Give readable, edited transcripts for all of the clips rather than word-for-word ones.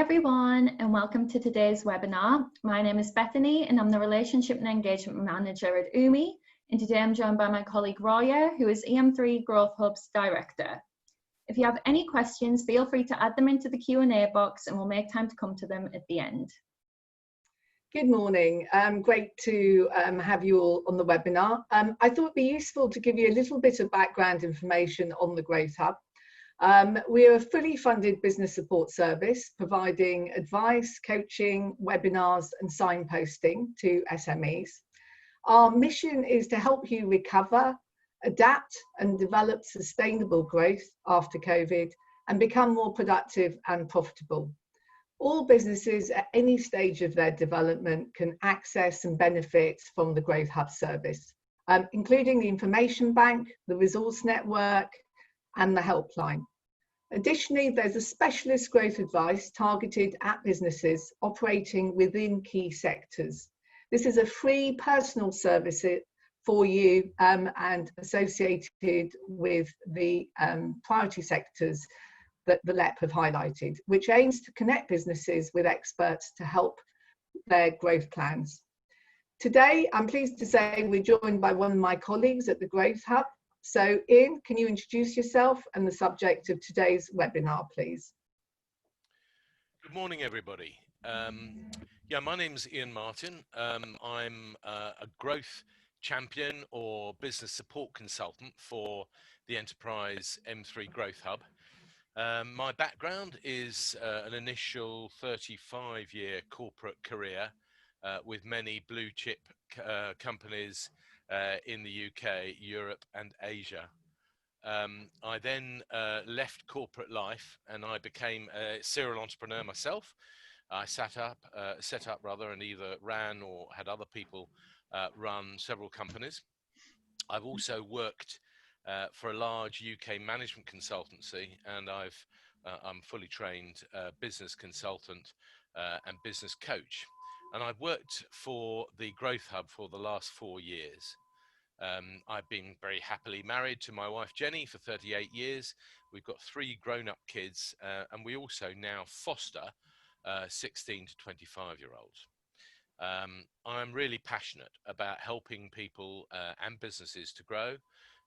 everyone, and welcome to today's webinar. My name is Bethany and I'm the Relationship and Engagement Manager at UMI, and today I'm joined by my colleague Roya, who is EM3 Growth Hub's Director. If you have any questions, feel free to add them into the Q&A box and we'll make time to come to them at the end. Good morning. Great to have you all on the webinar. I thought it'd be useful to give you a little bit of background information on the Growth Hub. We are a fully funded business support service providing advice, coaching, webinars and signposting to SMEs. Our mission is to help you recover, adapt and develop sustainable growth after COVID and become more productive and profitable. All businesses at any stage of their development can access and benefit from the Growth Hub service, including the information bank, the resource network, and the helpline. Additionally, there's a specialist growth advice targeted at businesses operating within key sectors. This is a free personal service for you and associated with the priority sectors that the LEP have highlighted, which aims to connect businesses with experts to help their growth plans. Today, I'm pleased to say we're joined by one of my colleagues at the Growth Hub. So Ian, can you introduce yourself and the subject of today's webinar, please? Good morning, everybody. My name's Ian Martin. I'm a growth champion or business support consultant for the Enterprise M3 Growth Hub. My background is an initial 35-year corporate career with many blue chip companies in the UK, Europe and Asia. I then left corporate life and I became a serial entrepreneur myself. I set up and either ran or had other people run several companies. I've also worked for a large UK management consultancy, and I'm fully trained business consultant and business coach. And I've worked for the Growth Hub for the last 4 years. I've been very happily married to my wife Jenny for 38 years. We've got 3 grown-up kids, and we also now foster 16 to 25-year-olds. I'm really passionate about helping people and businesses to grow,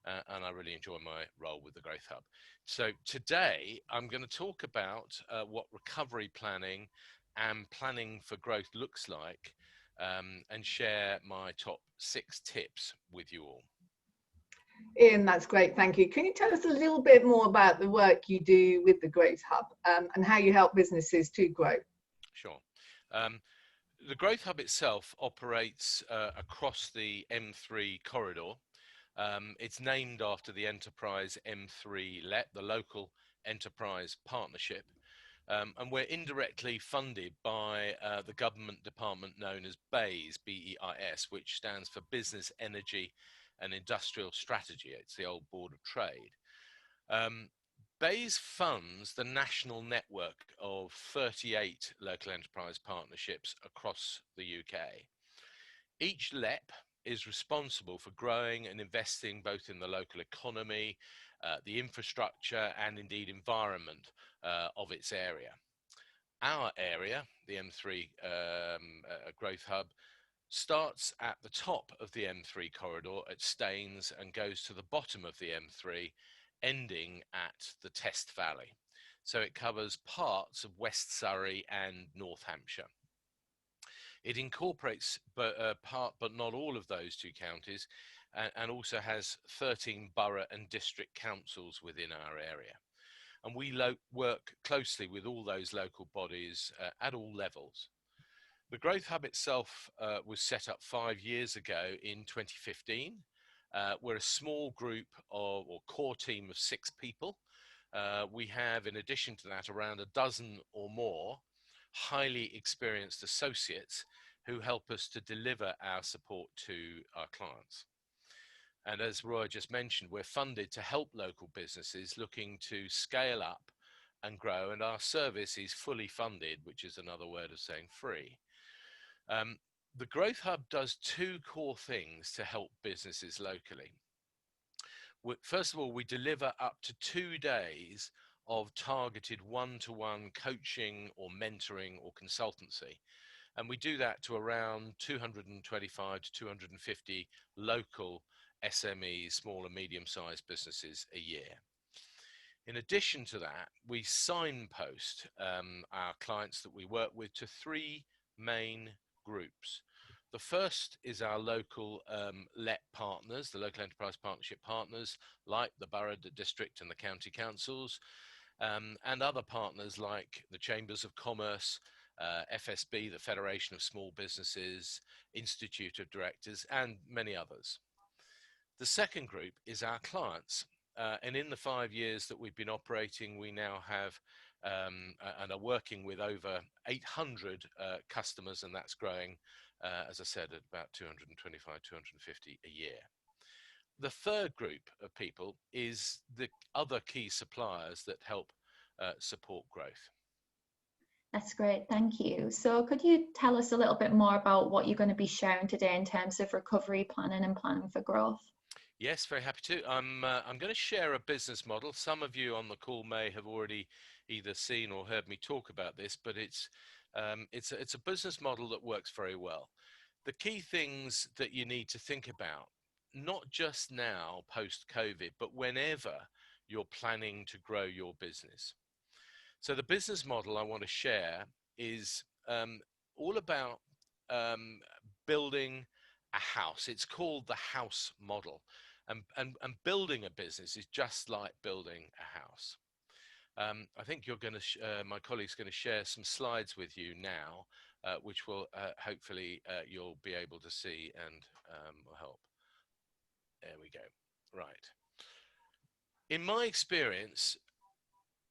and I really enjoy my role with the Growth Hub. So today I'm going to talk about what recovery planning and planning for growth looks like, and share my top 6 tips with you all. Ian, that's great, thank you. Can you tell us a little bit more about the work you do with the Growth Hub and how you help businesses to grow? Sure. The Growth Hub itself operates across the M3 corridor. It's named after the Enterprise M3 LEP, the Local Enterprise Partnership. And we're indirectly funded by the government department known as BEIS, B-E-I-S, which stands for Business, Energy and Industrial Strategy. It's the old Board of Trade. BEIS funds the national network of 38 local enterprise partnerships across the UK. Each LEP is responsible for growing and investing both in the local economy, the infrastructure and indeed environment of its area. Our area, the M3 Growth Hub, starts at the top of the M3 corridor at Staines and goes to the bottom of the M3, ending at the Test Valley. So it covers parts of West Surrey and North Hampshire. It incorporates part but not all of those 2 counties, and also has 13 borough and district councils within our area. And we work closely with all those local bodies at all levels. The Growth Hub itself was set up 5 years ago in 2015. We're a small group or core team of 6 people. We have, in addition to that, around a dozen or more highly experienced associates who help us to deliver our support to our clients. And as Roy just mentioned, we're funded to help local businesses looking to scale up and grow, and our service is fully funded, which is another word of saying free. The Growth Hub does 2 core things to help businesses locally. First of all, we deliver up to 2 days of targeted one-to-one coaching or mentoring or consultancy. And we do that to around 225 to 250 local SMEs, small and medium-sized businesses a year. In addition to that, we signpost our clients that we work with to three main groups. The first is our local LEP partners, the local enterprise partnership partners, like the borough, the district and the county councils, and other partners like the Chambers of Commerce, FSB, the Federation of Small Businesses, Institute of Directors, and many others. The second group is our clients. And in the 5 years that we've been operating, we now have and are working with over 800 customers, and that's growing, as I said, at about 225, 250 a year. The third group of people is the other key suppliers that help support growth. That's great, thank you. So could you tell us a little bit more about what you're going to be sharing today in terms of recovery planning and planning for growth? Yes, very happy to. I'm going to share a business model. Some of you on the call may have already either seen or heard me talk about this, but it's a business model that works very well. The key things that you need to think about, not just now post-COVID, but whenever you're planning to grow your business. So the business model I want to share is all about building a house. It's called the house model. And building a business is just like building a house. I think you're going to, my colleague's going to share some slides with you now, which will hopefully you'll be able to see and will help. There we go. Right. In my experience,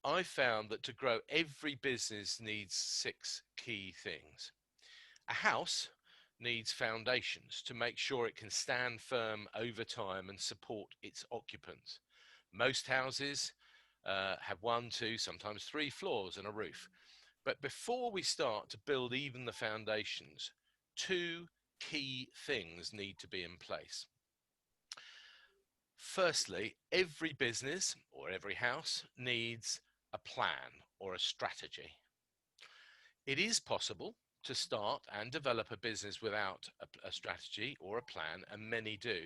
I found that to grow, every business needs 6 key things. A house needs foundations to make sure it can stand firm over time and support its occupants. Most houses have 1, 2, sometimes 3 floors and a roof. But before we start to build even the foundations, 2 key things need to be in place. Firstly, every business or every house needs a plan or a strategy. It is possible to start and develop a business without a strategy or a plan, and many do,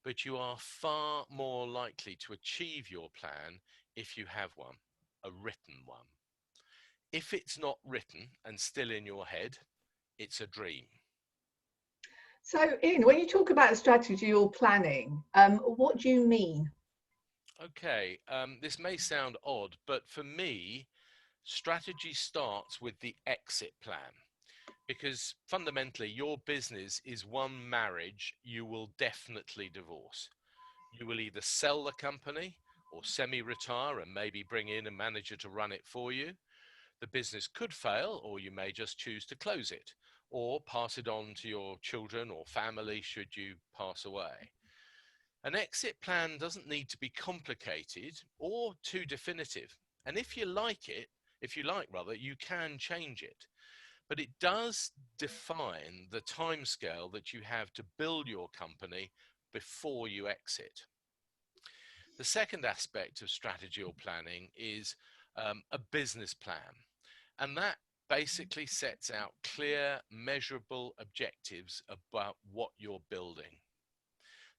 but you are far more likely to achieve your plan if you have one, a written one. If it's not written and still in your head, it's a dream. So, Ian, when you talk about strategy or planning, what do you mean? Okay, this may sound odd, but for me, strategy starts with the exit plan. Because fundamentally, your business is one marriage you will definitely divorce. You will either sell the company or semi-retire and maybe bring in a manager to run it for you. The business could fail, or you may just choose to close it or pass it on to your children or family should you pass away. An exit plan doesn't need to be complicated or too definitive. And if you like, you can change it. But it does define the timescale that you have to build your company before you exit. The second aspect of strategy or planning is a business plan. And that basically sets out clear, measurable objectives about what you're building.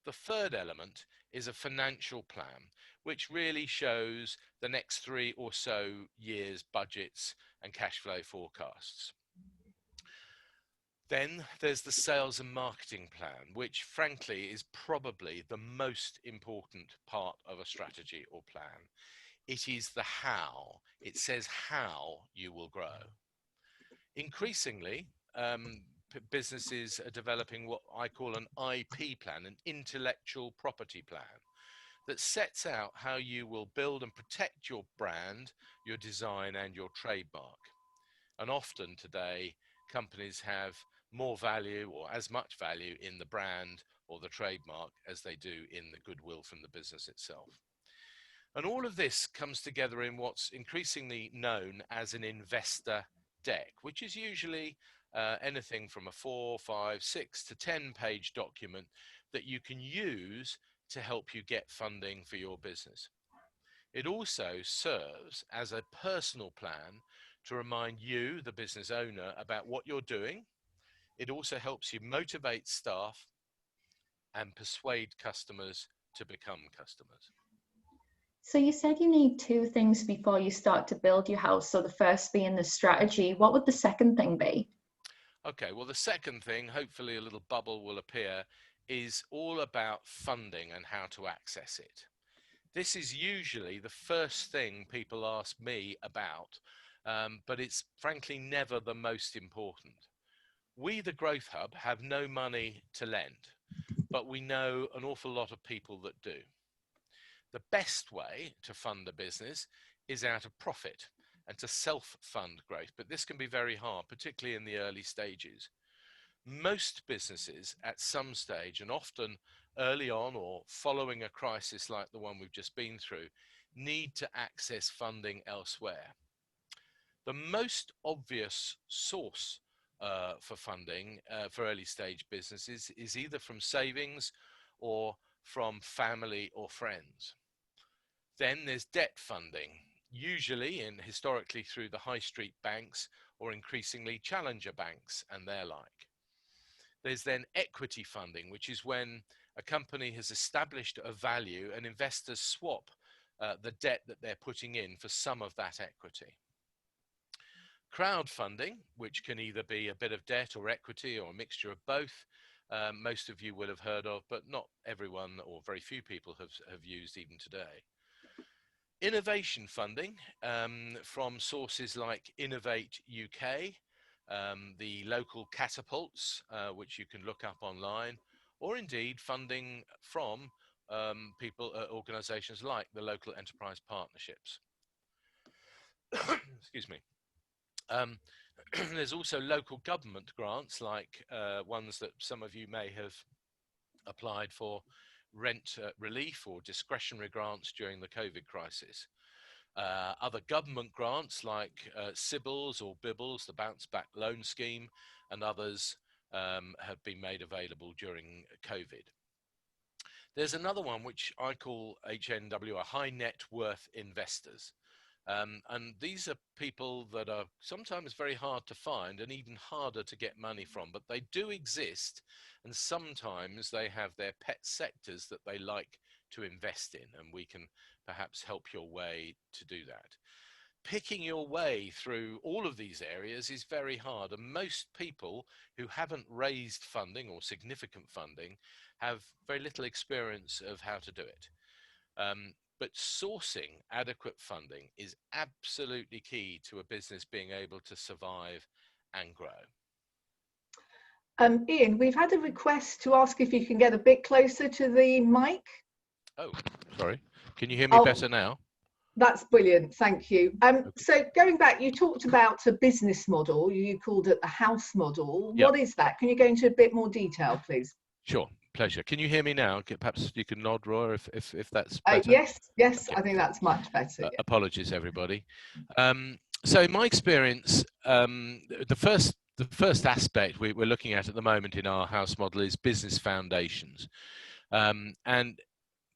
The third element is a financial plan, which really shows the next 3 or so years' budgets and cash flow forecasts. Then there's the sales and marketing plan, which frankly is probably the most important part of a strategy or plan. It is the how. It says how you will grow. Increasingly, businesses are developing what I call an IP plan, an intellectual property plan, that sets out how you will build and protect your brand, your design, and your trademark. And often today, companies have more value or as much value in the brand or the trademark as they do in the goodwill from the business itself. And all of this comes together in what's increasingly known as an investor deck, which is usually anything from a 4, 5, 6 to 10-page document that you can use to help you get funding for your business. It also serves as a personal plan to remind you, the business owner, about what you're doing. It also helps you motivate staff and persuade customers to become customers. So you said you need two things before you start to build your house. So the first being the strategy. What would the second thing be? Okay, well, the second thing, hopefully a little bubble will appear, is all about funding and how to access it. This is usually the first thing people ask me about, but it's frankly never the most important. We, the Growth Hub, have no money to lend, but we know an awful lot of people that do. The best way to fund a business is out of profit and to self-fund growth, but this can be very hard, particularly in the early stages. Most businesses at some stage, and often early on or following a crisis like the one we've just been through, need to access funding elsewhere. The most obvious source for funding for early stage businesses is either from savings or from family or friends. Then there's debt funding, usually and historically through the high street banks or increasingly challenger banks and their like. There's then equity funding, which is when a company has established a value and investors swap the debt that they're putting in for some of that equity. Crowdfunding, which can either be a bit of debt or equity or a mixture of both, most of you will have heard of, but not everyone or very few people have used even today. Innovation funding from sources like Innovate UK, the local catapults, which you can look up online, or indeed funding from organisations like the local enterprise partnerships. Excuse me. There's also local government grants, like ones that some of you may have applied for, rent relief or discretionary grants during the COVID crisis. Other government grants like SIBLs or BIBLs, the Bounce Back Loan Scheme, and others have been made available during COVID. There's another one which I call HNW, high net worth investors. And these are people that are sometimes very hard to find and even harder to get money from, but they do exist, and sometimes they have their pet sectors that they like to invest in, and we can perhaps help your way to do that. Picking your way through all of these areas is very hard, and most people who haven't raised funding or significant funding have very little experience of how to do it. But sourcing adequate funding is absolutely key to a business being able to survive and grow. Ian, we've had a request to ask if you can get a bit closer to the mic. Oh, sorry. Can you hear me better now? That's brilliant, thank you. So going back, you talked about a business model, you called it the house model. Yep. What is that? Can you go into a bit more detail, please? Sure, pleasure. Can you hear me now? Perhaps you can nod, Roy, if that's better. Yes, Okay. I think that's much better. Yeah. Apologies, everybody. So in my experience, the first aspect we're looking at the moment in our house model is business foundations. And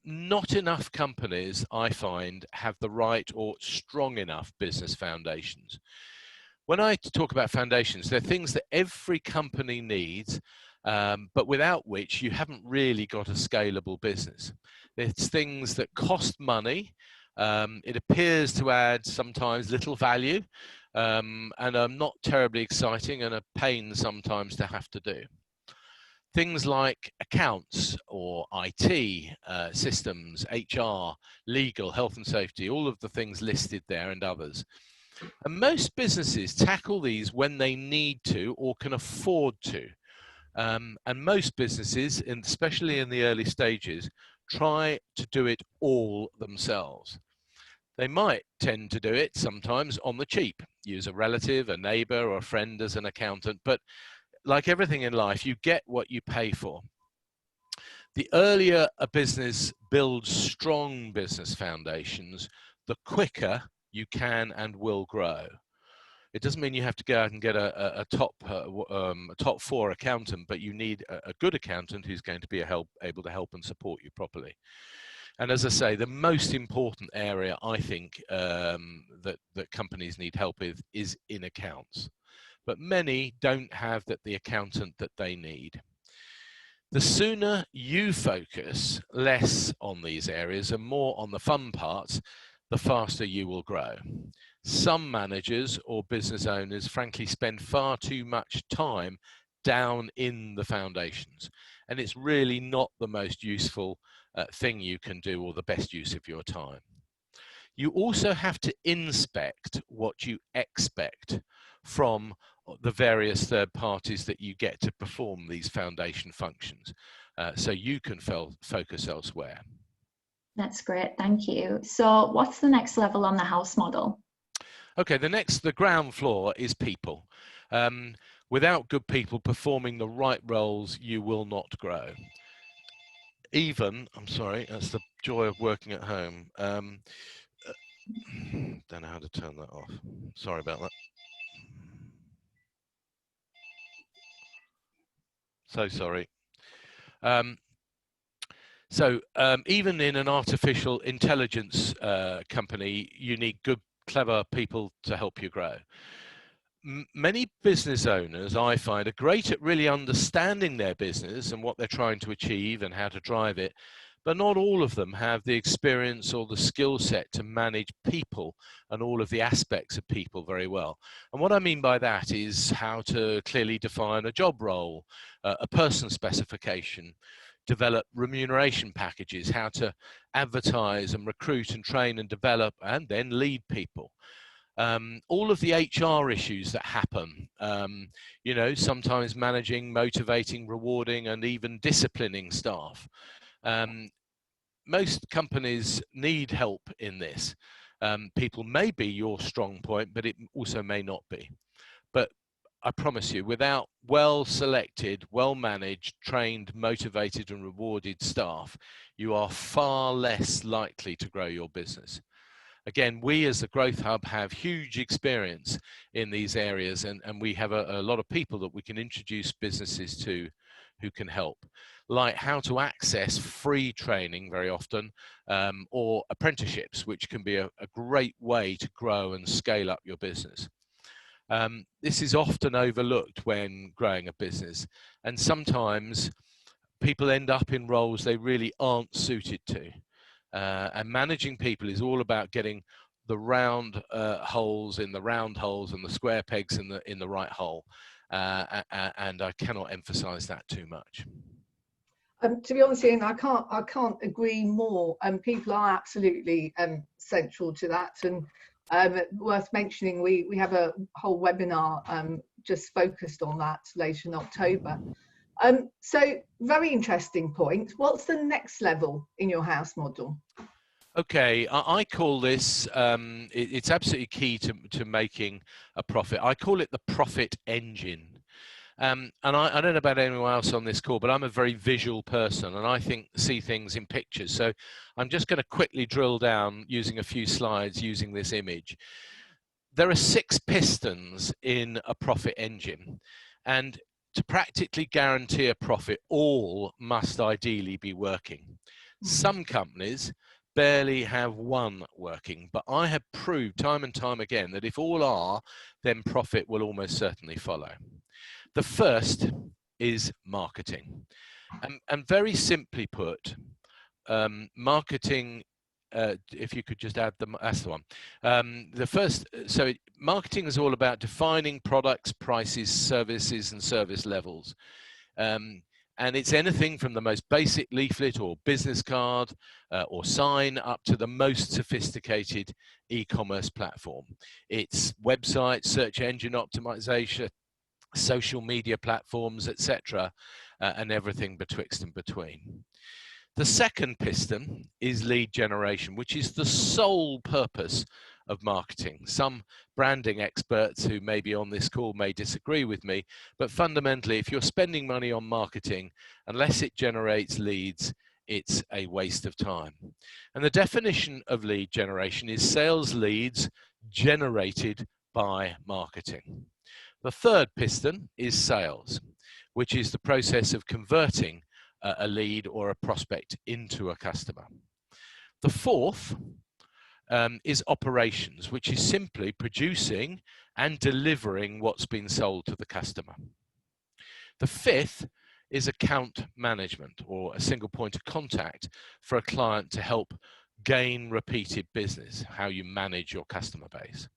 not enough companies, I find, have the right or strong enough business foundations. When I talk about foundations, they're things that every company needs, but without which you haven't really got a scalable business. It's things that cost money. It appears to add sometimes little value, and are not terribly exciting and a pain sometimes to have to do. Things like accounts or IT, systems, HR, legal, health and safety, all of the things listed there and others. And most businesses tackle these when they need to or can afford to. And most businesses, especially in the early stages, try to do it all themselves. They might tend to do it sometimes on the cheap, use a relative, a neighbor, or a friend as an accountant, but like everything in life, you get what you pay for. The earlier a business builds strong business foundations, the quicker you can and will grow. It doesn't mean you have to go out and get a top four accountant, but you need a good accountant who's going to be able to help and support you properly. And as I say, the most important area I think that companies need help with is in accounts. But many don't have the accountant that they need. The sooner you focus less on these areas and more on the fun parts, the faster you will grow. Some managers or business owners, frankly, spend far too much time down in the foundations, and it's really not the most useful thing you can do or the best use of your time. You also have to inspect what you expect from the various third parties that you get to perform these foundation functions, so you can focus elsewhere. That's great, thank you. So what's the next level on the house model? Okay, the ground floor is people. Without good people performing the right roles, you will not grow. I'm sorry, that's the joy of working at home. Don't know how to turn that off. Sorry about that. So sorry. Even in an artificial intelligence company, you need good, clever people to help you grow. Many business owners, I find, are great at really understanding their business and what they're trying to achieve and how to drive it, but not all of them have the experience or the skill set to manage people and all of the aspects of people very well. And what I mean by that is how to clearly define a job role, a person specification, develop remuneration packages, how to advertise and recruit and train and develop and then lead people. All of the HR issues that happen, sometimes managing, motivating, rewarding, and even disciplining staff. Most companies need help in this. People may be your strong point, but it also may not be. But I promise you, without well-selected, well-managed, trained, motivated, and rewarded staff, you are far less likely to grow your business. Again, we as the Growth Hub have huge experience in these areas, and we have a lot of people that we can introduce businesses to who can help, like how to access free training very often, or apprenticeships, which can be a great way to grow and scale up your business. This is often overlooked when growing a business, and sometimes people end up in roles they really aren't suited to. And managing people is all about getting the round holes in the round holes and the square pegs in the right hole. And I cannot emphasize that too much. To be honest, Ian, I can't agree more. People are absolutely central to that, and worth mentioning, we have a whole webinar just focused on that later in October. So very interesting point. What's the next level in your house model? Okay, I call this, it's absolutely key to making a profit. I call it the profit engine. And I don't know about anyone else on this call, but I'm a very visual person, and I see things in pictures. So I'm just going to quickly drill down using a few slides using this image. There are 6 pistons in a profit engine, and to practically guarantee a profit, all must ideally be working. Some companies barely have one working, but I have proved time and time again that if all are, then profit will almost certainly follow. The first is marketing. And very simply put, marketing, if you could just add that's the one. Marketing is all about defining products, prices, services, and service levels. And it's anything from the most basic leaflet or business card or sign up to the most sophisticated e-commerce platform. It's websites, search engine optimization, social media platforms, etc., and everything betwixt and between. The second piston is lead generation, which is the sole purpose of marketing. Some branding experts who may be on this call may disagree with me, but fundamentally, if you're spending money on marketing, unless it generates leads, it's a waste of time. And the definition of lead generation is sales leads generated by marketing. The third piston is sales, which is the process of converting a lead or a prospect into a customer. The fourth is operations, which is simply producing and delivering what's been sold to the customer. The fifth is account management, or a single point of contact for a client to help gain repeated business, how you manage your customer base.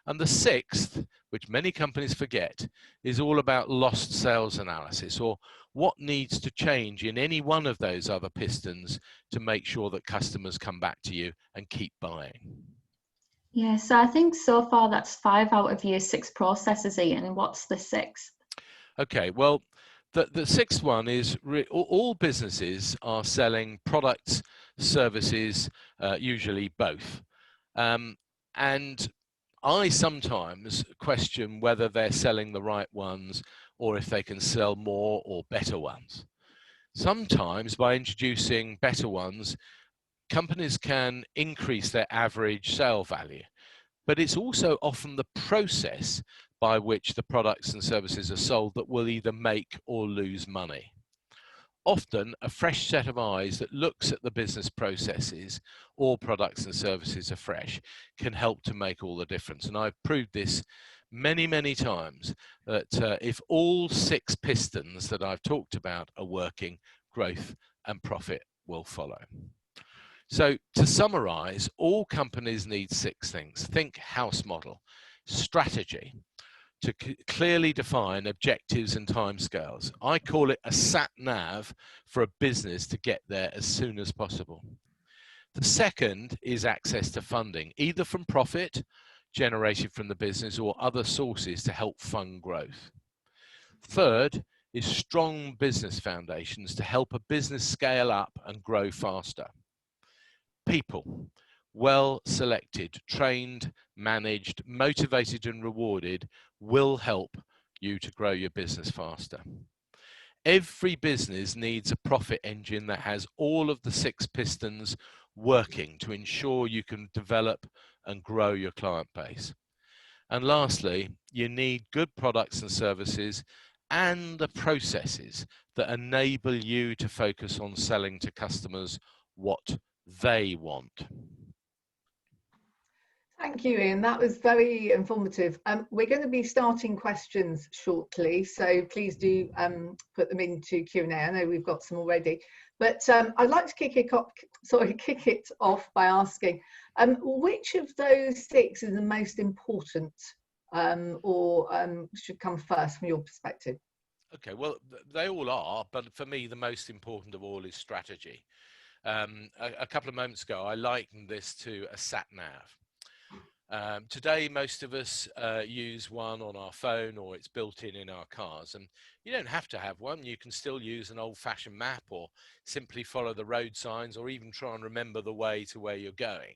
And the sixth, which many companies forget, is all about lost sales analysis, or what needs to change in any one of those other pistons to make sure that customers come back to you and keep buying. Yeah, so I think so far that's 5 out of your 6 processes, Ian. What's the sixth? Okay, well, the sixth one is all businesses are selling products, services, usually both. And I sometimes question whether they're selling the right ones or if they can sell more or better ones. Sometimes by introducing better ones, companies can increase their average sale value, but it's also often the process by which the products and services are sold that will either make or lose money. Often a fresh set of eyes that looks at the business processes or products and services afresh can help to make all the difference. And I've proved this many, many times that if all 6 pistons that I've talked about are working, growth and profit will follow. So to summarize, all companies need 6 things. Think house model, strategy, to clearly define objectives and timescales. I call it a sat nav for a business to get there as soon as possible. The second is access to funding, either from profit generated from the business or other sources to help fund growth. Third is strong business foundations to help a business scale up and grow faster. People, well selected, trained, managed, motivated and rewarded will help you to grow your business faster. Every business needs a profit engine that has all of the 6 pistons working to ensure you can develop and grow your client base. And lastly, you need good products and services and the processes that enable you to focus on selling to customers what they want. Thank you, Ian. That was very informative. We're going to be starting questions shortly, so please do put them into Q&A. I know we've got some already, but I'd like to kick it off by asking, which of those 6 is the most important, or should come first from your perspective? Okay, well, they all are, but for me, the most important of all is strategy. A couple of moments ago, I likened this to a sat nav. Today, most of us use one on our phone or it's built in our cars. And you don't have to have one. You can still use an old-fashioned map or simply follow the road signs or even try and remember the way to where you're going.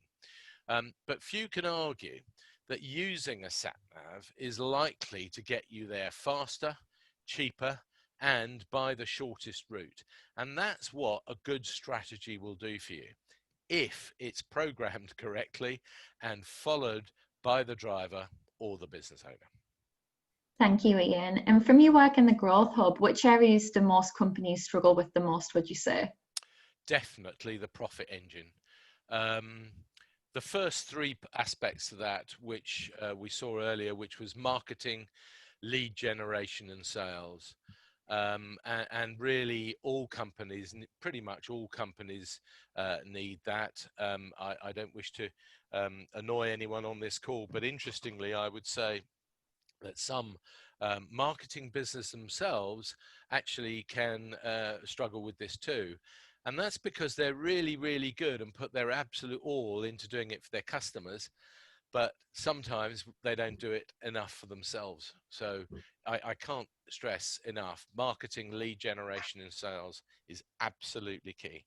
But few can argue that using a sat-nav is likely to get you there faster, cheaper, and by the shortest route. And that's what a good strategy will do for you, if it's programmed correctly and followed by the driver or the business owner. Thank you, Ian. And from your work in the Growth Hub, which areas do most companies struggle with the most, would you say? Definitely the profit engine. The first 3 aspects of that, which we saw earlier, which was marketing, lead generation and sales. And really all companies, pretty much all companies need that. I don't wish to annoy anyone on this call, but interestingly, I would say that some marketing business themselves actually can struggle with this too. And that's because they're really, really good and put their absolute all into doing it for their customers, but sometimes they don't do it enough for themselves. So I can't stress enough, marketing, lead generation and sales is absolutely key.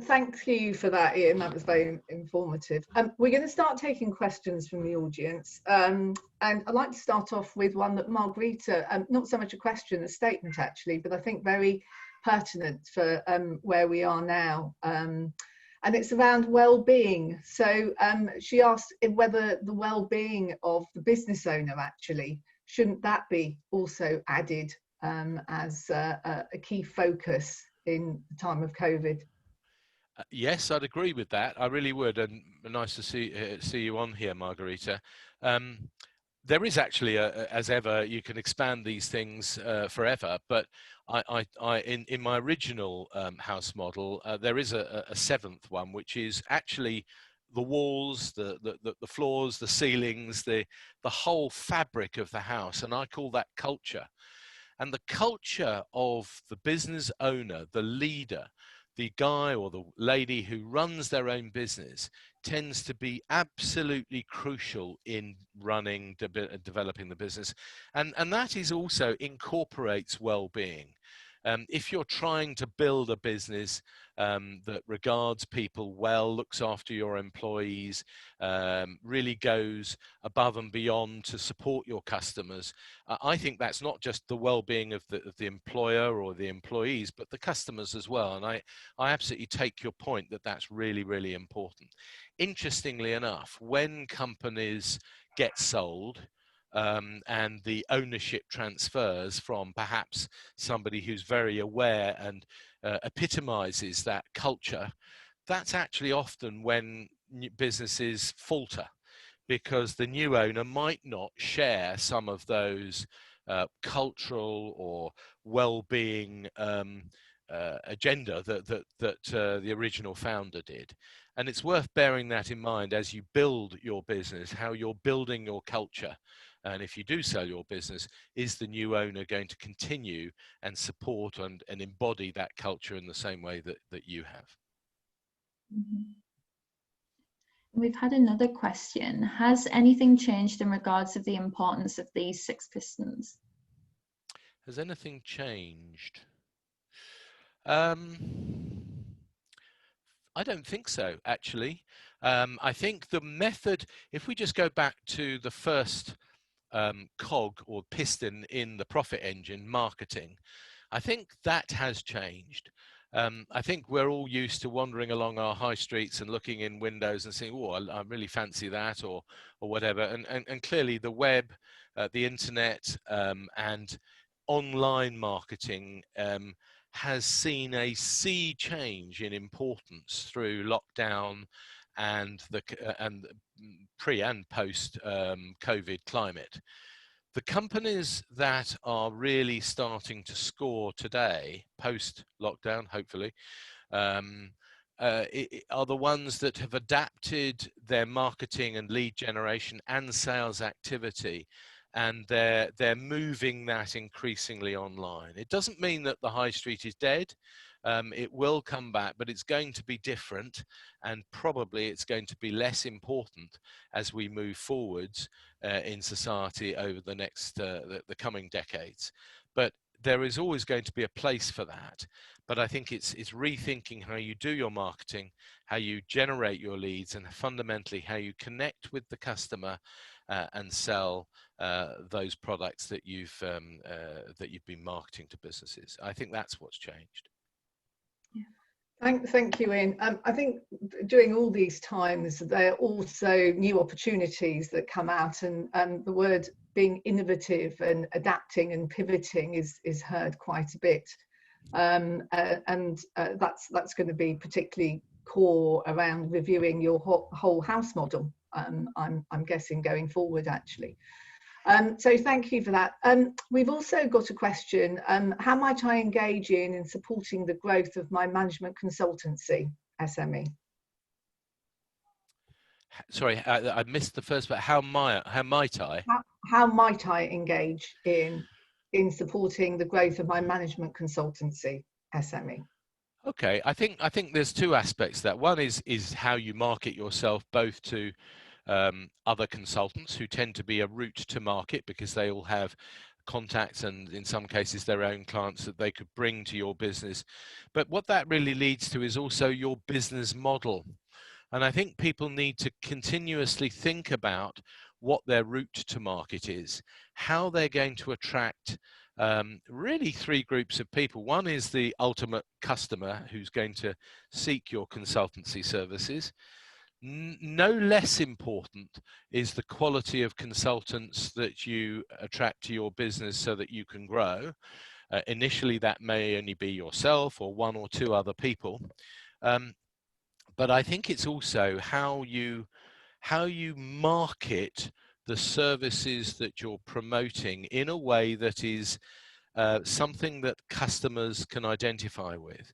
Thank you for that, Ian. That was very informative. We're going to start taking questions from the audience. And I'd like to start off with one that Margarita, not so much a question, a statement actually, but I think very pertinent for where we are now. And it's around well-being. So she asked whether the well-being of the business owner actually, shouldn't that be also added as a key focus in the time of COVID? Yes, I'd agree with that. I really would, and nice to see you on here, Margarita. There is actually, as ever, you can expand these things forever. But in my original house model, there is a seventh one, which is actually the walls, the floors, the ceilings, the whole fabric of the house, and I call that culture. And the culture of the business owner, the leader, the guy or the lady who runs their own business tends to be absolutely crucial in running, developing the business. And that is also incorporates well-being. If you're trying to build a business that regards people well, looks after your employees, really goes above and beyond to support your customers, I think that's not just the well-being of the employer or the employees, but the customers as well. And I absolutely take your point that that's really, really important. Interestingly enough, when companies get sold, and the ownership transfers from perhaps somebody who's very aware and epitomizes that culture, that's actually often when businesses falter, because the new owner might not share some of those cultural or well-being agenda that the original founder did. And it's worth bearing that in mind as you build your business, how you're building your culture. And if you do sell your business, is the new owner going to continue and support and embody that culture in the same way that you have? Mhm. We've had another question. Has anything changed in regards of the importance of these 6 pistons? Has anything changed? I don't think so, actually. I think the method, if we just go back to the first cog or piston in the profit engine, marketing, I think that has changed. I think we're all used to wandering along our high streets and looking in windows and saying, "Oh, I really fancy that," or whatever. And clearly, the web, the internet, and online marketing has seen a sea change in importance through lockdown and the pre and post COVID climate. The companies that are really starting to score today, post lockdown, hopefully, um, are the ones that have adapted their marketing and lead generation and sales activity, and they're moving that increasingly online. It doesn't mean that the high street is dead. It will come back, but it's going to be different, and probably it's going to be less important as we move forwards in society over the next the coming decades. But there is always going to be a place for that. But I think it's rethinking how you do your marketing, how you generate your leads, and fundamentally how you connect with the customer and sell those products that you've been marketing to businesses. I think that's what's changed. Thank you, Ian. I think during all these times, there are also new opportunities that come out, and the word being innovative and adapting and pivoting is heard quite a bit. That's going to be particularly core around reviewing your whole house model. I'm guessing going forward, actually. So thank you for that. We've also got a question. How might I engage in supporting the growth of my management consultancy, SME? Sorry, I missed the first part. How might I? How might I engage in supporting the growth of my management consultancy, SME? Okay, I think there's 2 aspects. That one is how you market yourself, both to other consultants who tend to be a route to market because they all have contacts and in some cases their own clients that they could bring to your business. But what that really leads to is also your business model. And I think people need to continuously think about what their route to market is, how they're going to attract really 3 groups of people. One is the ultimate customer who's going to seek your consultancy services. No less important is the quality of consultants that you attract to your business so that you can grow. Initially, that may only be yourself or 1 or 2 other people. but I think it's also how you market the services that you're promoting in a way that is something that customers can identify with.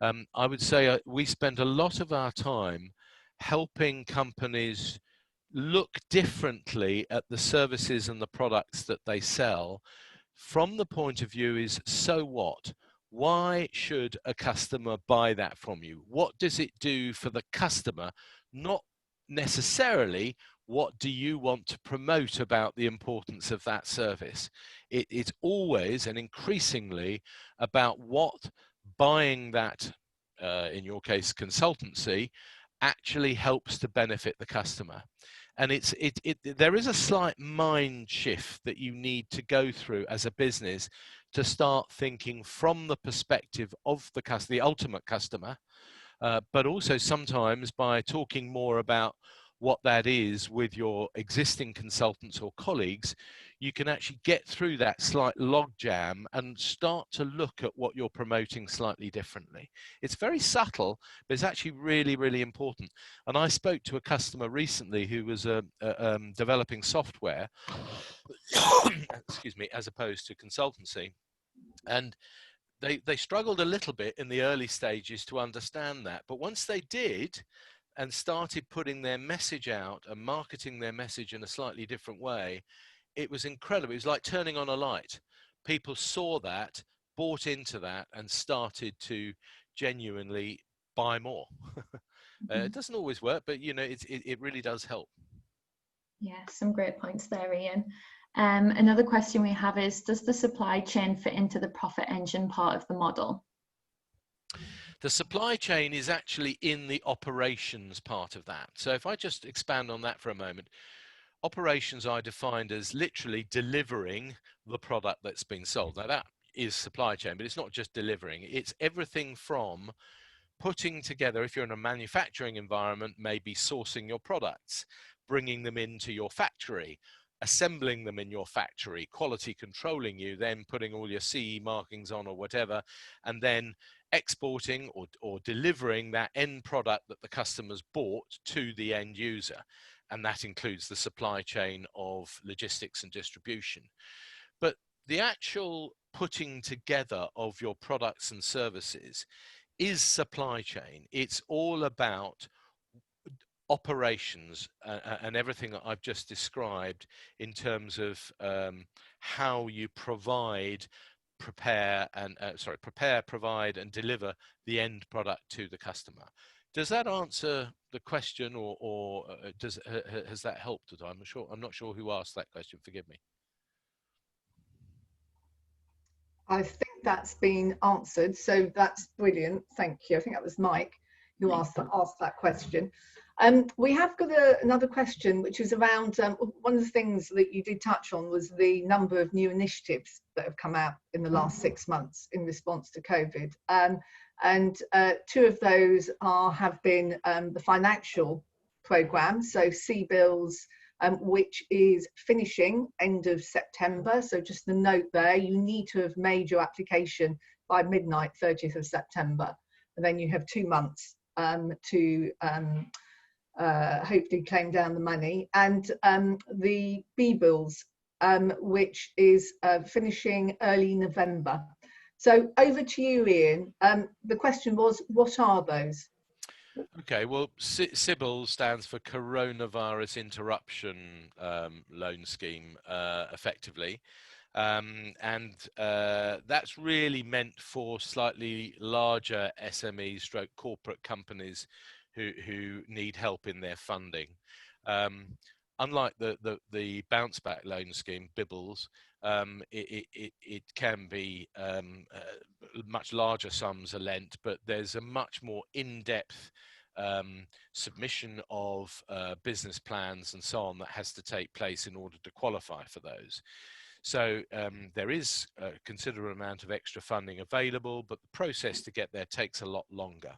I would say we spend a lot of our time helping companies look differently at the services and the products that they sell from the point of view is, so what? Why should a customer buy that from you? What does it do for the customer? Not necessarily what do you want to promote about the importance of that service. It's always and increasingly about what buying that, in your case, consultancy, actually helps to benefit the customer. And there is a slight mind shift that you need to go through as a business to start thinking from the perspective of the ultimate customer, but also sometimes by talking more about what that is with your existing consultants or colleagues, you can actually get through that slight logjam and start to look at what you're promoting slightly differently. It's very subtle, but it's actually really, really important. And I spoke to a customer recently who was developing software, excuse me, as opposed to consultancy. And they struggled a little bit in the early stages to understand that. But once they did, and started putting their message out and marketing their message in a slightly different way, it was incredible. It was like turning on a light. People saw that, bought into that, and started to genuinely buy more. It doesn't always work, but you know, it really does help. Yeah, some great points there, Ian. Another question we have is, does the supply chain fit into the profit engine part of the model? The supply chain is actually in the operations part of that. So if I just expand on that for a moment, operations are defined as literally delivering the product that's been sold. Now that is supply chain, but it's not just delivering. It's everything from putting together, if you're in a manufacturing environment, maybe sourcing your products, bringing them into your factory, assembling them in your factory, quality controlling you, then putting all your CE markings on or whatever, and then exporting or delivering that end product that the customers bought to the end user. And that includes the supply chain of logistics and distribution. But the actual putting together of your products and services is supply chain. It's all about operations and everything that I've just described in terms of how you provide, provide and deliver the end product to the customer. Does that answer the question, or has that helped? I'm not sure who asked that question. Forgive me. I think that's been answered, so that's brilliant. Thank you. I think that was Mike who asked that question. We have got another question, which is around one of the things that you did touch on was the number of new initiatives that have come out in the last 6 months in response to COVID. And two of those have been the financial programme, so CBILS, which is finishing end of September. So just the note there, you need to have made your application by midnight, 30th of September. And then you have 2 months to hopefully claim down the money. And the BBILS, which is finishing early November. So over to you, Ian. The question was, what are those? Okay, well, CBIL stands for Coronavirus Interruption Loan Scheme, effectively. And that's really meant for slightly larger SMEs stroke corporate companies who need help in their funding. Unlike the bounce back loan scheme, BBILS, it can be much larger sums are lent, but there's a much more in-depth submission of business plans and so on that has to take place in order to qualify for those. So there is a considerable amount of extra funding available, but the process to get there takes a lot longer.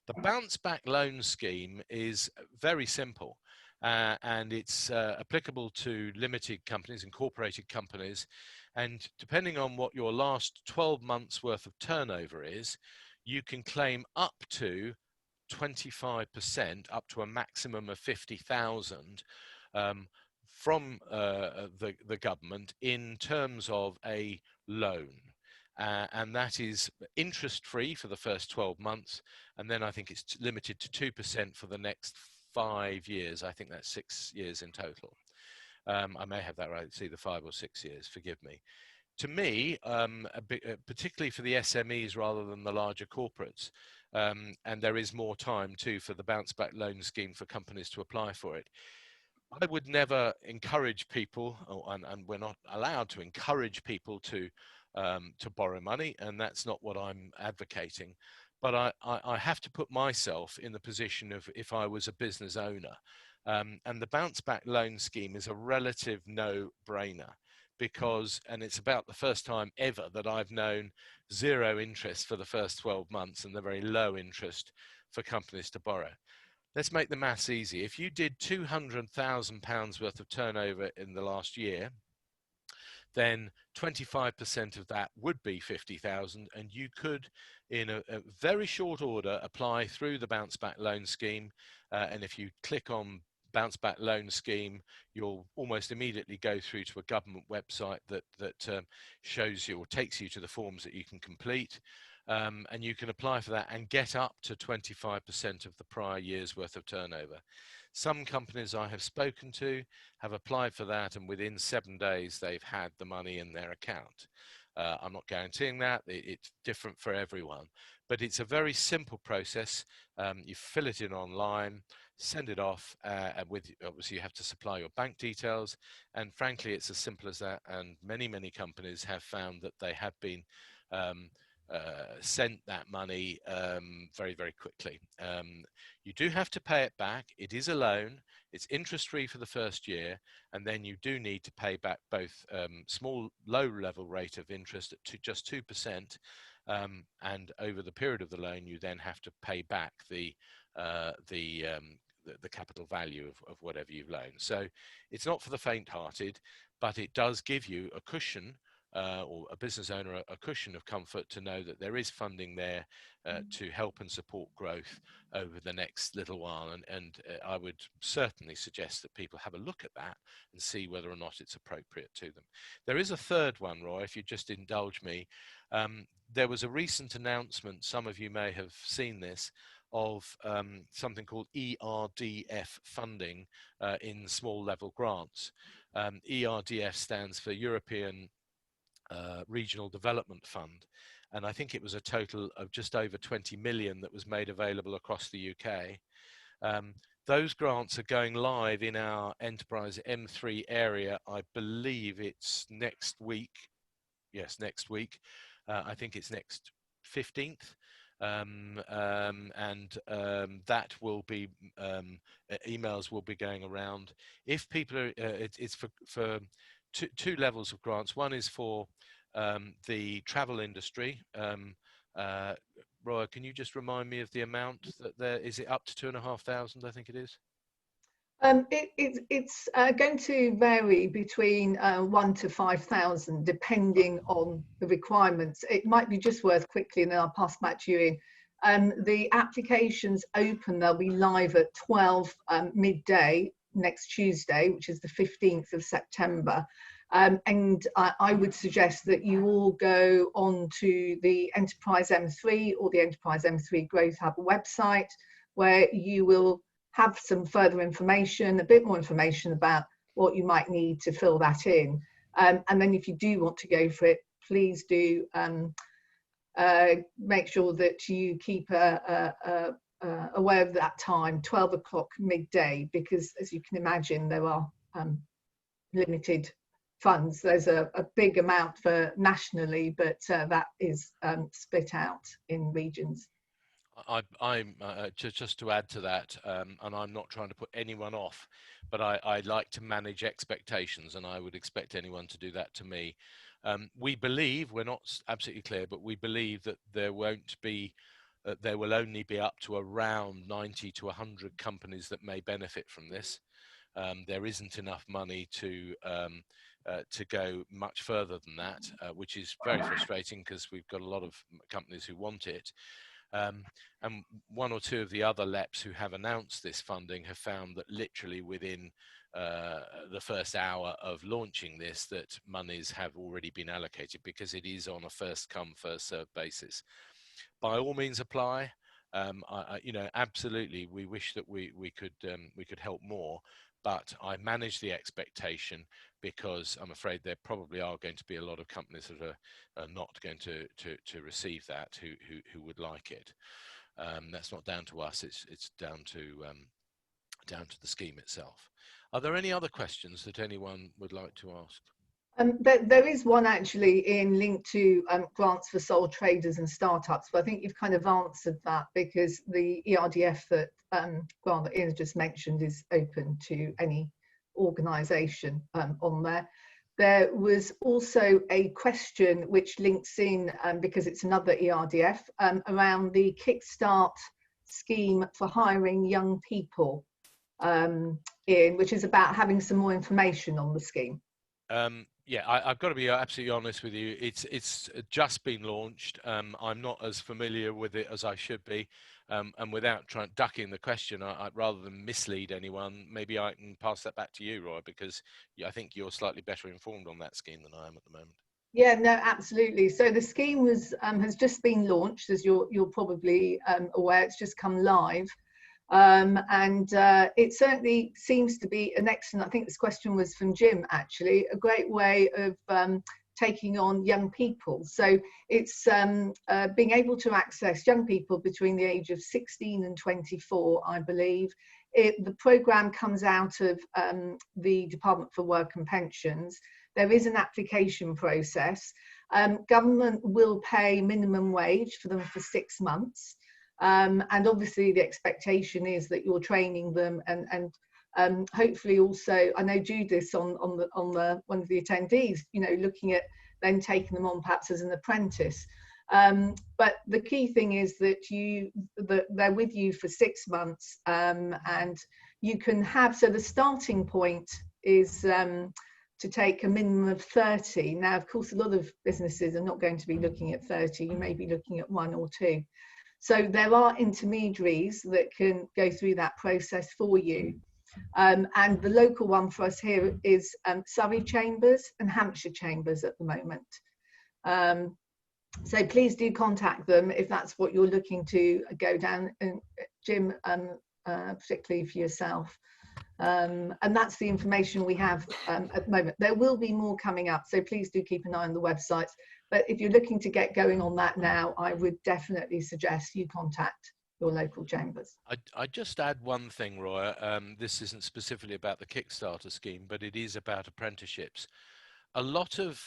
The bounce back loan scheme is very simple. And it's applicable to limited companies, incorporated companies, and depending on what your last 12 months worth of turnover is, you can claim up to 25% up to a maximum of 50,000 from the government in terms of a loan. And that is interest-free for the first 12 months, and then I think it's limited to 2% for the next 5 years. I think that's 6 years in total. I may have that right. It's either 5 or 6 years. Forgive me. To me, particularly for the SMEs rather than the larger corporates, and there is more time too for the bounce back loan scheme for companies to apply for it. I would never encourage people, and we're not allowed to encourage people to borrow money, and that's not what I'm advocating. But I have to put myself in the position of if I was a business owner, and the bounce back loan scheme is a relative no-brainer because, and it's about the first time ever that I've known zero interest for the first 12 months and the very low interest for companies to borrow. Let's make the maths easy. If you did £200,000 worth of turnover in the last year, then 25% of that would be 50,000, and you could, in a very short order, apply through the bounce back loan scheme. And if you click on bounce back loan scheme, you'll almost immediately go through to a government website that shows you or takes you to the forms that you can complete. And you can apply for that and get up to 25% of the prior year's worth of turnover. Some companies I have spoken to have applied for that, and within 7 days they've had the money in their account. I'm not guaranteeing that. It's different for everyone, but it's a very simple process. You fill it in online, send it off, and obviously you have to supply your bank details, and frankly it's as simple as that. And many companies have found that they have been sent that money very quickly. You do have to pay it back. It is a loan. It's interest-free for the first year, and then you do need to pay back both low-level rate of interest at just 2%, and over the period of the loan, you then have to pay back the capital value of whatever you've loaned. So it's not for the faint-hearted, but it does give you a cushion, or a business owner a cushion of comfort to know that there is funding there to help and support growth over the next little while. And I would certainly suggest that people have a look at that and see whether or not it's appropriate to them. There is a third one, Roy, if you just indulge me. There was a recent announcement, some of you may have seen this, of something called ERDF funding in small level grants. ERDF stands for European Regional Development Fund, and I think it was a total of just over 20 million that was made available across the UK. Those grants are going live in our Enterprise M3 area. I believe it's next week. Yes, next week. I think it's next 15th. That will be emails will be going around. If people are, it's for two levels of grants. One is for the travel industry. Roy, can you just remind me of the amount that there is? It up to 2,500? I think it is. It's going to vary between 1 to 5,000 depending on the requirements. It might be just worth quickly, and then I'll pass back to you. The applications open, they'll be live at 12 midday next Tuesday, which is the 15th of September. And I would suggest that you all go on to the Enterprise M3 or the Enterprise M3 Growth Hub website, where you will have some further information, a bit more information about what you might need to fill that in. And then if you do want to go for it, please do make sure that you keep aware of that time, 12 o'clock midday, because as you can imagine, there are limited funds. There's a big amount for nationally, but that is split out in regions. I'm just to add to that, and I'm not trying to put anyone off, but I like to manage expectations, and I would expect anyone to do that to me. We believe, we're not absolutely clear, but we believe that there won't be, there will only be up to around 90 to 100 companies that may benefit from this. There isn't enough money to go much further than that, which is very frustrating because we've got a lot of companies who want it. And one or two of the other LEPs who have announced this funding have found that literally within the first hour of launching this, that monies have already been allocated, because it is on a first come, first served basis. By all means apply. Absolutely, we wish that we could help more, but I manage the expectation, because I'm afraid there probably are going to be a lot of companies that are not going to receive that, who would like it. That's not down to us. It's down to the scheme itself. Are there any other questions that anyone would like to ask? There is one actually in link to grants for sole traders and startups, but I think you've kind of answered that, because the ERDF that grant that Ian just mentioned is open to any organisation on there. There was also a question which links in, because it's another ERDF, around the Kickstart scheme for hiring young people, which is about having some more information on the scheme. Yeah, I've got to be absolutely honest with you. It's just been launched. I'm not as familiar with it as I should be, and without ducking the question, rather than mislead anyone, maybe I can pass that back to you, Roy, because I think you're slightly better informed on that scheme than I am at the moment. Yeah, no, absolutely. So the scheme has just been launched, as you're probably aware. It's just come live. And it certainly seems to be an excellent, I think this question was from Jim actually, a great way of taking on young people. So it's being able to access young people between the age of 16 and 24, I believe. The programme comes out of the Department for Work and Pensions. There is an application process. Government will pay minimum wage for them for 6 months. And obviously the expectation is that you're training them, and hopefully also, I know Judith on one of the attendees, looking at then taking them on perhaps as an apprentice. But the key thing is that they're with you for 6 months, and you can have, so the starting point is to take a minimum of 30. Now, of course, a lot of businesses are not going to be looking at 30. You may be looking at 1 or 2. So there are intermediaries that can go through that process for you. And the local one for us here is Surrey Chambers and Hampshire Chambers at the moment. So please do contact them if that's what you're looking to go down, and Jim, particularly for yourself. And that's the information we have at the moment. There will be more coming up, so please do keep an eye on the websites. But if you're looking to get going on that now, I would definitely suggest you contact your local chambers. I just add one thing, Roy. This isn't specifically about the Kickstarter scheme, but it is about apprenticeships. A lot of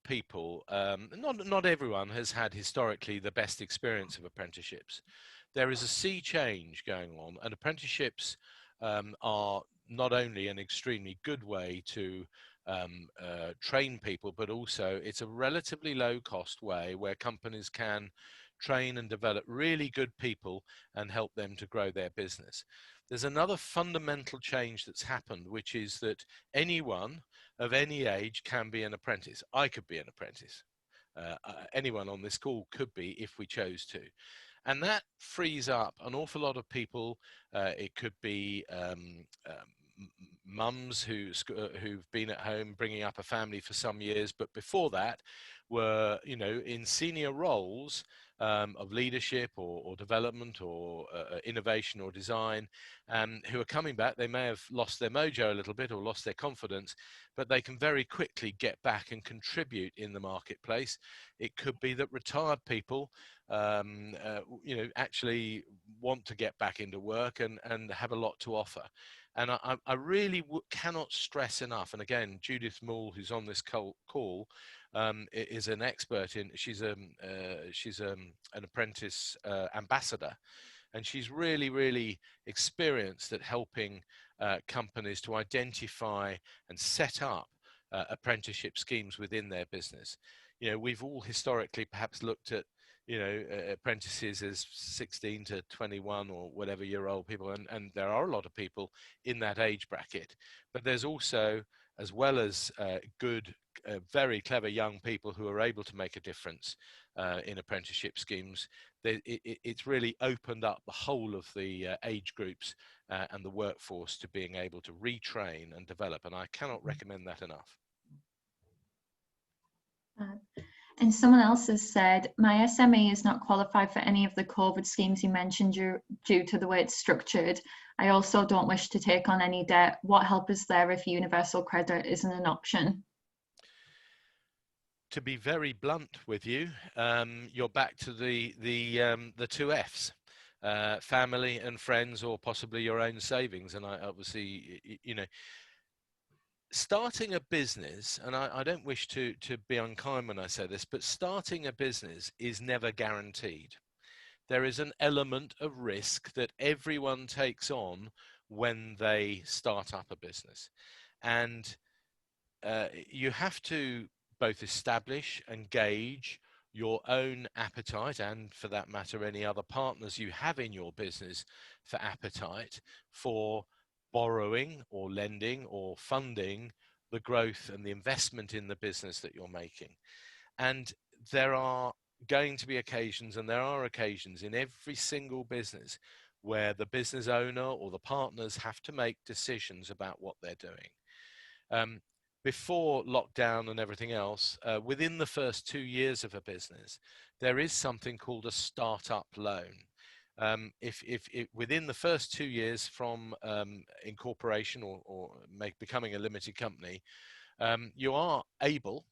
people, not everyone, has had historically the best experience of apprenticeships. There is a sea change going on, and apprenticeships are not only an extremely good way to train people, but also it's a relatively low cost way where companies can train and develop really good people and help them to grow their business. There's another fundamental change that's happened, which is that anyone of any age can be an apprentice. I could be an apprentice. Anyone on this call could be if we chose to. And that frees up an awful lot of people. It could be mums who've been at home bringing up a family for some years, but before that were, in senior roles of leadership or development or innovation or design, who are coming back. They may have lost their mojo a little bit or lost their confidence, but they can very quickly get back and contribute in the marketplace. It could be that retired people actually want to get back into work and have a lot to offer. And I really cannot stress enough, and again, Judith Moore, who's on this call, is an expert in, she's an apprentice ambassador, and she's really experienced at helping companies to identify and set up apprenticeship schemes within their business. We've all historically perhaps looked at apprentices as 16 to 21 or whatever year old people, and there are a lot of people in that age bracket, but there's also, as well as good very clever young people who are able to make a difference, in apprenticeship schemes. It's really opened up the whole of the age groups and the workforce to being able to retrain and develop, and I cannot recommend that enough. And someone else has said, my SME is not qualified for any of the COVID schemes you mentioned due to the way it's structured. I also don't wish to take on any debt. What help is there if universal credit isn't an option? To be very blunt with you, you're back to the two Fs. Family and friends, or possibly your own savings. And I obviously, you know, starting a business, and I don't wish to be unkind when I say this, but starting a business is never guaranteed. There is an element of risk that everyone takes on when they start up a business. And you have to both establish and gauge your own appetite, and for that matter, any other partners you have in your business for appetite for borrowing or lending or funding the growth and the investment in the business that you're making. And there are going to be occasions, and there are occasions in every single business, where the business owner or the partners have to make decisions about what they're doing. Before lockdown and everything else, within the first 2 years of a business, there is something called a startup loan. If within the first 2 years from incorporation or becoming a limited company, you are able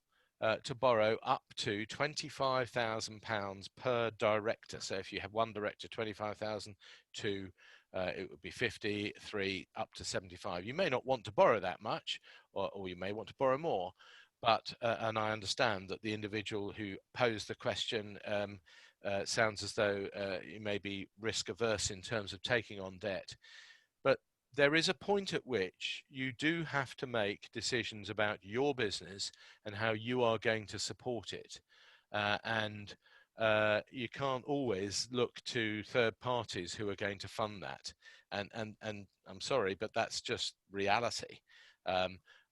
to borrow up to £25,000 per director. So if you have one director, 25,000, two, it would be 50, 3, up to 75. You may not want to borrow that much, or you may want to borrow more. But, and I understand that the individual who posed the question sounds as though you may be risk averse in terms of taking on debt. But there is a point at which you do have to make decisions about your business and how you are going to support it. And you can't always look to third parties who are going to fund that. And I'm sorry, but that's just reality.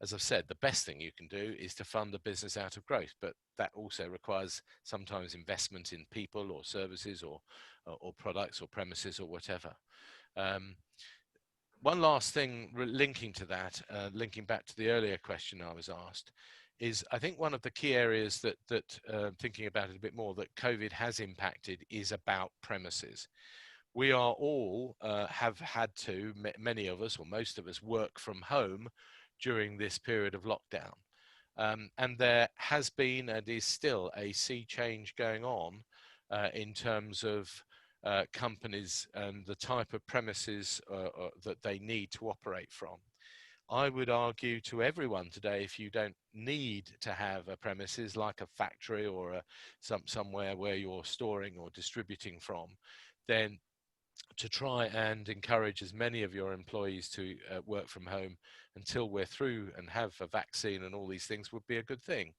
As I've said, the best thing you can do is to fund a business out of growth, but that also requires sometimes investment in people or services or products or premises or whatever. One last thing linking to that, linking back to the earlier question I was asked, is I think one of the key areas that thinking about it a bit more, that COVID has impacted is about premises. We are all have had to, many of us or most of us, work from home during this period of lockdown. And there has been and is still a sea change going on in terms of companies and the type of premises that they need to operate from. I would argue to everyone today, if you don't need to have a premises like a factory or somewhere where you're storing or distributing from, then to try and encourage as many of your employees to work from home until we're through and have a vaccine and all these things would be a good thing.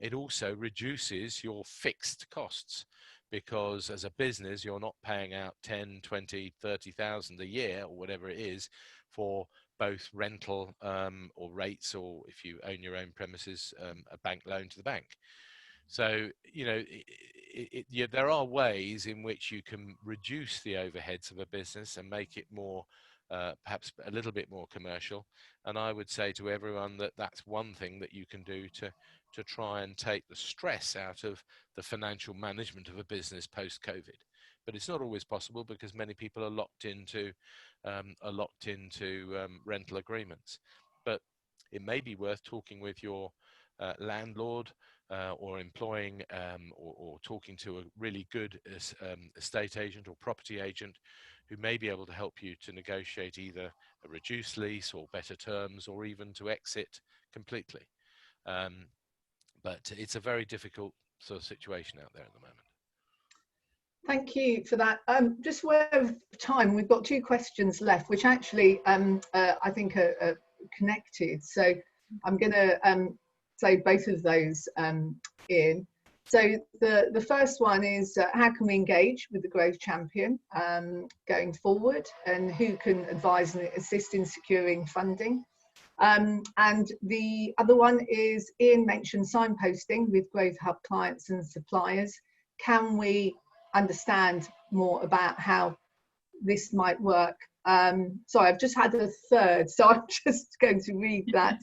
It also reduces your fixed costs, because as a business, you're not paying out 10, 20, 30,000 a year or whatever it is for both rental or rates, or if you own your own premises, a bank loan to the bank. So, you know, there are ways in which you can reduce the overheads of a business and make it more, perhaps a little bit more commercial. And I would say to everyone that that's one thing that you can do to try and take the stress out of the financial management of a business post-COVID. But it's not always possible, because many people are locked into rental agreements. But it may be worth talking with your landlord, or employing or talking to a really good estate agent or property agent who may be able to help you to negotiate either a reduced lease or better terms, or even to exit completely. But it's a very difficult sort of situation out there at the moment. Thank you for that. Just aware of time, we've got 2 questions left, which actually I think are connected. So I'm going to throw both of those in. So the first one is how can we engage with the Growth Champion going forward, and who can advise and assist in securing funding? And the other one is, Ian mentioned signposting with Growth Hub clients and suppliers. can we understand more about how this might work? Sorry, I've just had a third, so I'm just going to read that.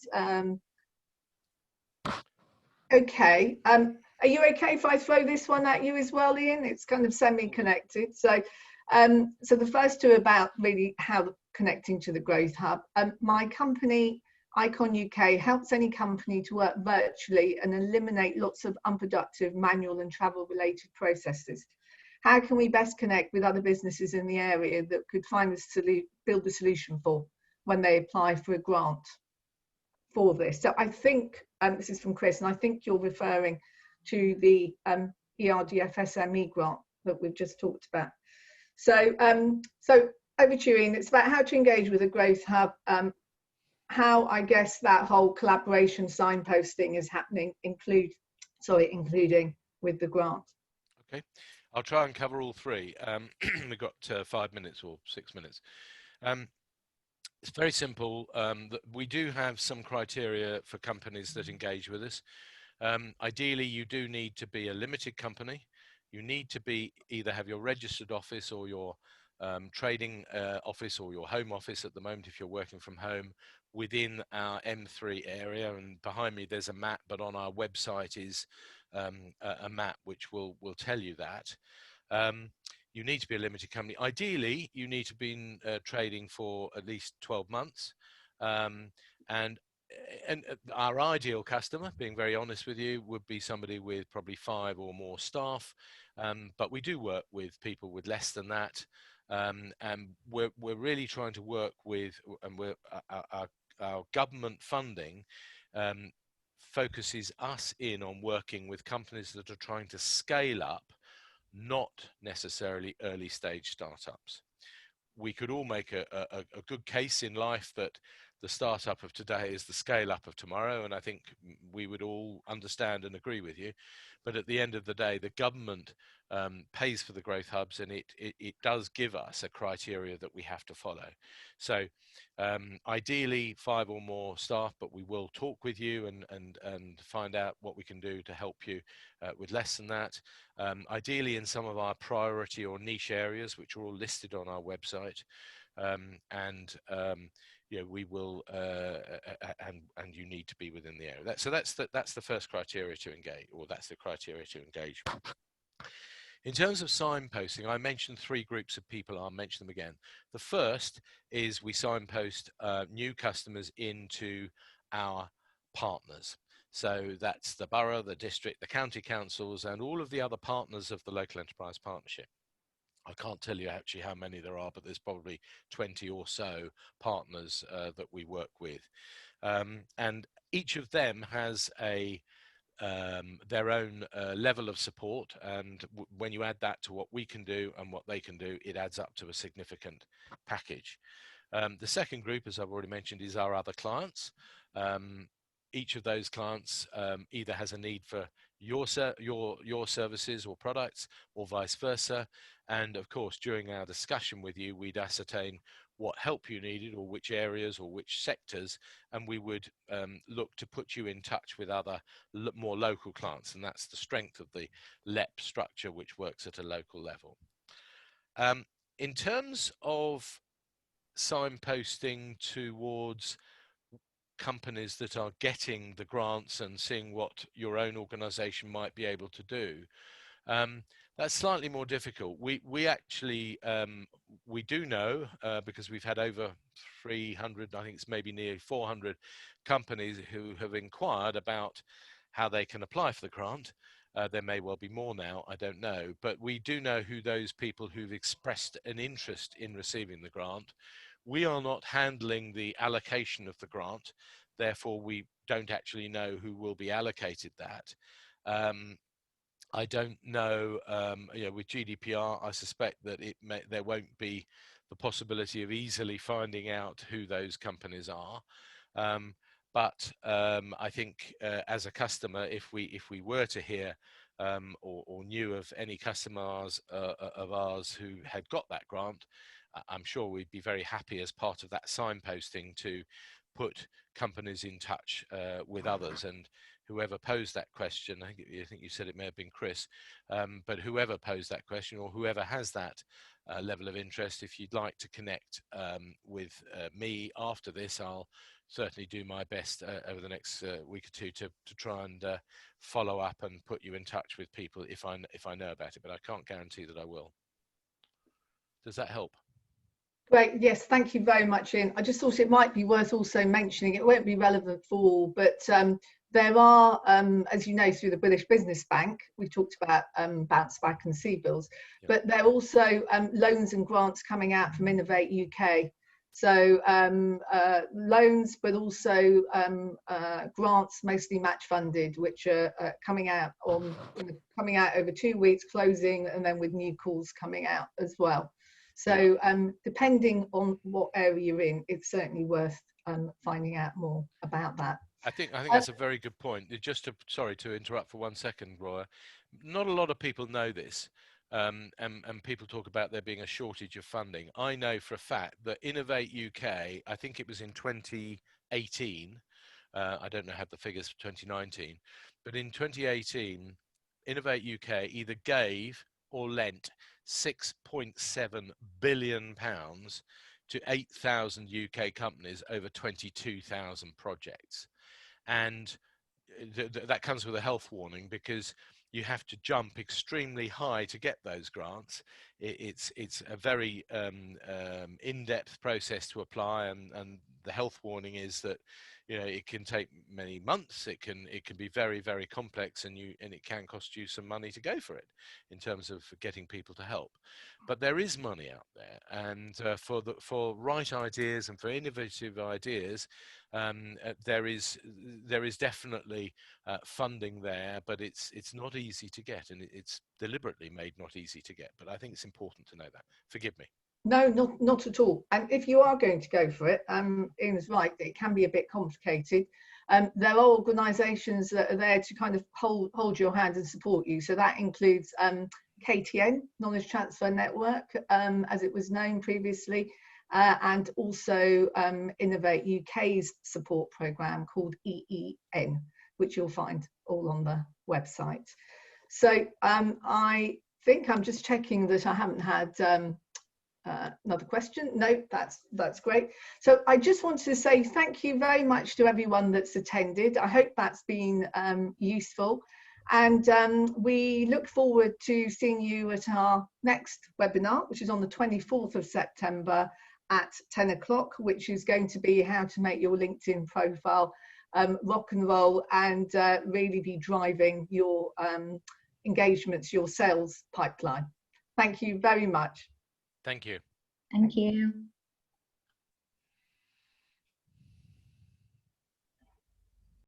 Okay. Are you okay if I throw this one at you as well, Ian? It's kind of semi-connected. So the first two are about really how connecting to the Growth Hub. My company, Icon UK, helps any company to work virtually and eliminate lots of unproductive manual and travel-related processes. How can we best connect with other businesses in the area that could build the solution for when they apply for a grant for this? So I think, this is from Chris, and I think you're referring to the ERDF SME grant that we've just talked about. So, so over to you, Ian. It's about how to engage with a Growth Hub, how I guess that whole collaboration signposting is happening, including with the grant. Okay, I'll try and cover all three. We've got 5 minutes or 6 minutes. It's very simple. We do have some criteria for companies that engage with us. Ideally, you do need to be a limited company. You need to be either have your registered office or your trading office or your home office at the moment if you're working from home within our M3 area. And behind me there's a map, but on our website is a map which will tell you that. You need to be a limited company. Ideally, you need to be trading for at least 12 months. And our ideal customer, being very honest with you, would be somebody with probably 5 or more staff. But we do work with people with less than that. And we're really trying to work with, and our government funding focuses us in on working with companies that are trying to scale up, not necessarily early stage startups. We could all make a good case in life that the startup of today is the scale up of tomorrow, and I think we would all understand and agree with you. But at the end of the day, the government pays for the growth hubs, and it does give us a criteria that we have to follow. So ideally 5 or more staff, but we will talk with you and find out what we can do to help you with less than that. Ideally in some of our priority or niche areas, which are all listed on our website. We will, and you need to be within the area. That's the first criteria to engage, or that's the criteria to engage. In terms of signposting, I mentioned 3 groups of people. I'll mention them again. The first is we signpost new customers into our partners. So that's the borough, the district, the county councils, and all of the other partners of the local enterprise partnership. I can't tell you actually how many there are, but there's probably 20 or so partners that we work with. And each of them has their own level of support, and when you add that to what we can do and what they can do, it adds up to a significant package. The second group, as I've already mentioned, is our other clients. Each of those clients either has a need for your services or products, or vice versa. And of course, during our discussion with you, we'd ascertain what help you needed, or which areas or which sectors, and we would look to put you in touch with other more local clients. And that's the strength of the LEP structure, which works at a local level. In terms of signposting towards companies that are getting the grants and seeing what your own organization might be able to do, that's slightly more difficult. We actually we do know, because we've had over 300, I think it's maybe nearly 400 companies who have inquired about how they can apply for the grant. There may well be more now, I don't know, but we do know who those people who've expressed an interest in receiving the grant. We are not handling the allocation of the grant, therefore we don't actually know who will be allocated that. I don't know, with GDPR, I suspect that there won't be the possibility of easily finding out who those companies are. But I think as a customer, if we were to hear or knew of any customers of ours who had got that grant, I'm sure we'd be very happy as part of that signposting to put companies in touch with others. And whoever posed that question, I think you said it may have been Chris, but whoever posed that question or whoever has that level of interest, if you'd like to connect with me after this, I'll certainly do my best over the next week or two to try and follow up and put you in touch with people if I know about it, but I can't guarantee that I will. Does that help? Great, yes, thank you very much, Ian. I just thought it might be worth also mentioning, it won't be relevant for all, but there are, as you know, through the British Business Bank, we've talked about bounce back and CBILS, Yep. but there are also loans and grants coming out from Innovate UK. So loans, but also grants, mostly match funded, which are coming out over 2 weeks, closing, and then with new calls coming out as well. So depending on what area you're in, it's certainly worth finding out more about that. I think that's a very good point. Just sorry to interrupt for 1 second, Roya. Not a lot of people know this, and people talk about there being a shortage of funding. I know for a fact that Innovate UK, I think it was in 2018, I don't know how the figures for 2019, but in 2018, Innovate UK either gave or lent £6.7 billion to 8,000 UK companies over 22,000 projects. And that comes with a health warning, because you have to jump extremely high to get those grants. It's a very in-depth process to apply, and the health warning is that it can take many months. It can be very, very complex, and it can cost you some money to go for it in terms of getting people to help. But there is money out there, and for right ideas and for innovative ideas, there is definitely funding there, but it's not easy to get, and it's deliberately made not easy to get. But I think it's important to know that. Forgive me. No, not at all. And if you are going to go for it, Ian's right, it can be a bit complicated. There are organisations that are there to kind of hold your hand and support you. So that includes KTN, Knowledge Transfer Network, as it was known previously, and also Innovate UK's support programme called EEN, which you'll find all on the website. So I think I'm just checking that I haven't had another question. No, that's great. So I just wanted to say thank you very much to everyone that's attended. I hope that's been useful, and we look forward to seeing you at our next webinar, which is on the 24th of September at 10 o'clock, which is going to be how to make your LinkedIn profile rock and roll and really be driving your engagements, your sales pipeline. Thank you very much. Thank you. Thank you.